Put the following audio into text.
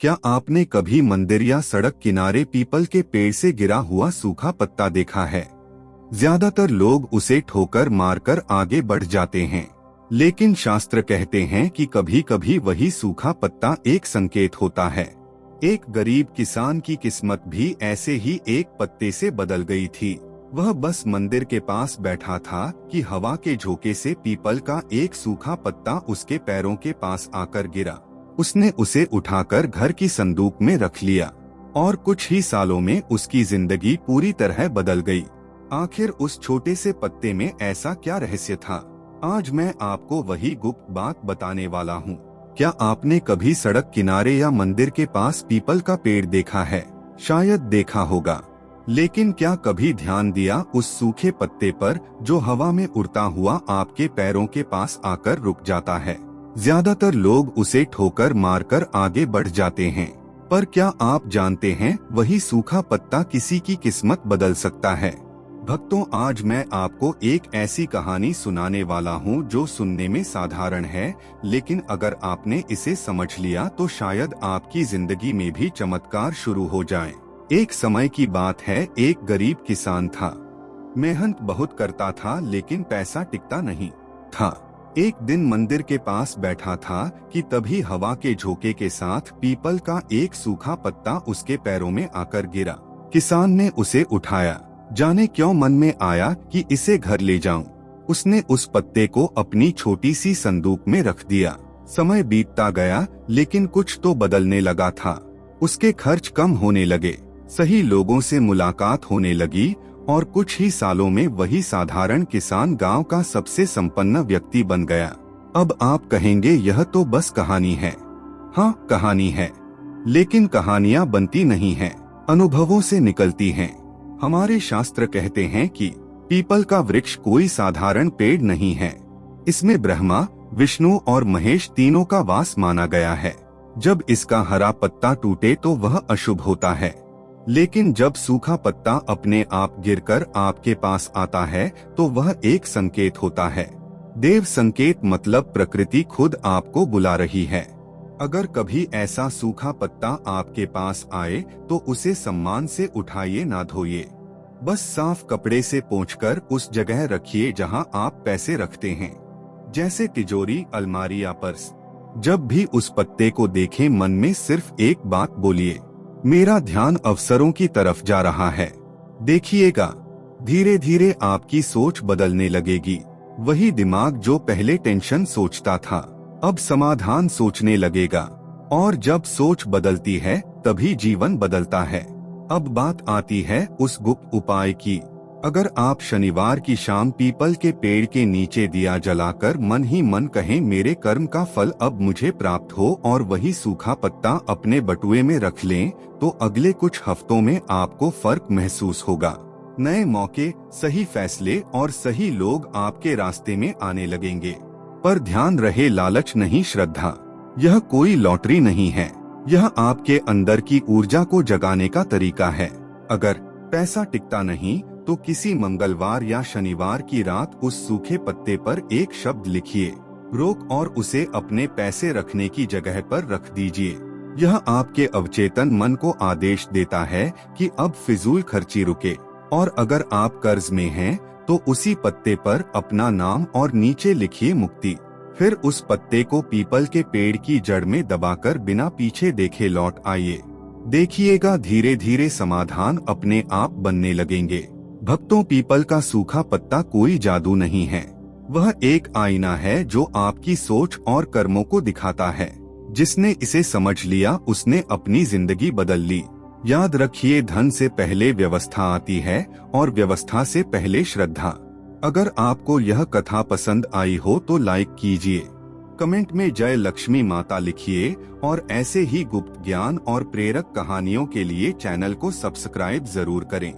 क्या आपने कभी मंदिर या सड़क किनारे पीपल के पेड़ से गिरा हुआ सूखा पत्ता देखा है? ज्यादातर लोग उसे ठोकर मारकर आगे बढ़ जाते हैं, लेकिन शास्त्र कहते हैं कि कभी कभी वही सूखा पत्ता एक संकेत होता है। एक गरीब किसान की किस्मत भी ऐसे ही एक पत्ते से बदल गई थी। वह बस मंदिर के पास बैठा था कि हवा के झोंके से पीपल का एक सूखा पत्ता उसके पैरों के पास आकर गिरा। उसने उसे उठाकर घर की संदूक में रख लिया और कुछ ही सालों में उसकी जिंदगी पूरी तरह बदल गई। आखिर उस छोटे से पत्ते में ऐसा क्या रहस्य था? आज मैं आपको वही गुप्त बात बताने वाला हूँ। क्या आपने कभी सड़क किनारे या मंदिर के पास पीपल का पेड़ देखा है? शायद देखा होगा, लेकिन क्या कभी ध्यान दिया उस सूखे पत्ते पर जो हवा में उड़ता हुआ आपके पैरों के पास आकर रुक जाता है? ज्यादातर लोग उसे ठोकर मारकर आगे बढ़ जाते हैं, पर क्या आप जानते हैं वही सूखा पत्ता किसी की किस्मत बदल सकता है? भक्तों, आज मैं आपको एक ऐसी कहानी सुनाने वाला हूँ जो सुनने में साधारण है, लेकिन अगर आपने इसे समझ लिया तो शायद आपकी जिंदगी में भी चमत्कार शुरू हो जाए। एक समय की बात है, एक गरीब किसान था। मेहनत बहुत करता था लेकिन पैसा टिकता नहीं था। एक दिन मंदिर के पास बैठा था कि तभी हवा के झोंके के साथ पीपल का एक सूखा पत्ता उसके पैरों में आकर गिरा। किसान ने उसे उठाया। जाने क्यों मन में आया कि इसे घर ले जाऊं। उसने उस पत्ते को अपनी छोटी सी संदूक में रख दिया। समय बीतता गया, लेकिन कुछ तो बदलने लगा था। उसके खर्च कम होने लगे, सही लोगों से मुलाकात होने लगी और कुछ ही सालों में वही साधारण किसान गांव का सबसे संपन्न व्यक्ति बन गया। अब आप कहेंगे यह तो बस कहानी है। हाँ, कहानी है, लेकिन कहानियां बनती नहीं हैं, अनुभवों से निकलती हैं। हमारे शास्त्र कहते हैं कि पीपल का वृक्ष कोई साधारण पेड़ नहीं है। इसमें ब्रह्मा, विष्णु और महेश तीनों का वास माना गया है। जब इसका हरा पत्ता टूटे तो वह अशुभ होता है, लेकिन जब सूखा पत्ता अपने आप गिरकर आपके पास आता है तो वह एक संकेत होता है। देव संकेत मतलब प्रकृति खुद आपको बुला रही है। अगर कभी ऐसा सूखा पत्ता आपके पास आए तो उसे सम्मान से उठाइए, ना धोइए। बस साफ कपड़े से पोंछकर उस जगह रखिए जहां आप पैसे रखते हैं, जैसे तिजोरी, अलमारी या पर्स। जब भी उस पत्ते को देखें, मन में सिर्फ एक बात बोलिए, मेरा ध्यान अवसरों की तरफ जा रहा है। देखिएगा, धीरे धीरे आपकी सोच बदलने लगेगी। वही दिमाग जो पहले टेंशन सोचता था, अब समाधान सोचने लगेगा। और जब सोच बदलती है तभी जीवन बदलता है। अब बात आती है उस गुप्त उपाय की। अगर आप शनिवार की शाम पीपल के पेड़ के नीचे दिया जलाकर मन ही मन कहें, मेरे कर्म का फल अब मुझे प्राप्त हो, और वही सूखा पत्ता अपने बटुए में रख लें, तो अगले कुछ हफ्तों में आपको फर्क महसूस होगा। नए मौके, सही फैसले और सही लोग आपके रास्ते में आने लगेंगे। पर ध्यान रहे, लालच नहीं, श्रद्धा। यह कोई लॉटरी नहीं है, यह आपके अंदर की ऊर्जा को जगाने का तरीका है। अगर पैसा टिकता नहीं तो किसी मंगलवार या शनिवार की रात उस सूखे पत्ते पर एक शब्द लिखिए, रोक, और उसे अपने पैसे रखने की जगह पर रख दीजिए। यह आपके अवचेतन मन को आदेश देता है कि अब फिजूल खर्ची रुके। और अगर आप कर्ज में हैं तो उसी पत्ते पर अपना नाम और नीचे लिखिए मुक्ति। फिर उस पत्ते को पीपल के पेड़ की जड़ में दबाकर बिना पीछे देखे लौट आइए। देखिएगा, धीरे धीरे समाधान अपने आप बनने लगेंगे। भक्तों, पीपल का सूखा पत्ता कोई जादू नहीं है, वह एक आईना है जो आपकी सोच और कर्मों को दिखाता है। जिसने इसे समझ लिया उसने अपनी जिंदगी बदल ली। याद रखिए, धन से पहले व्यवस्था आती है और व्यवस्था से पहले श्रद्धा। अगर आपको यह कथा पसंद आई हो तो लाइक कीजिए, कमेंट में जय लक्ष्मी माता लिखिए, और ऐसे ही गुप्त ज्ञान और प्रेरक कहानियों के लिए चैनल को सब्सक्राइब जरूर करें।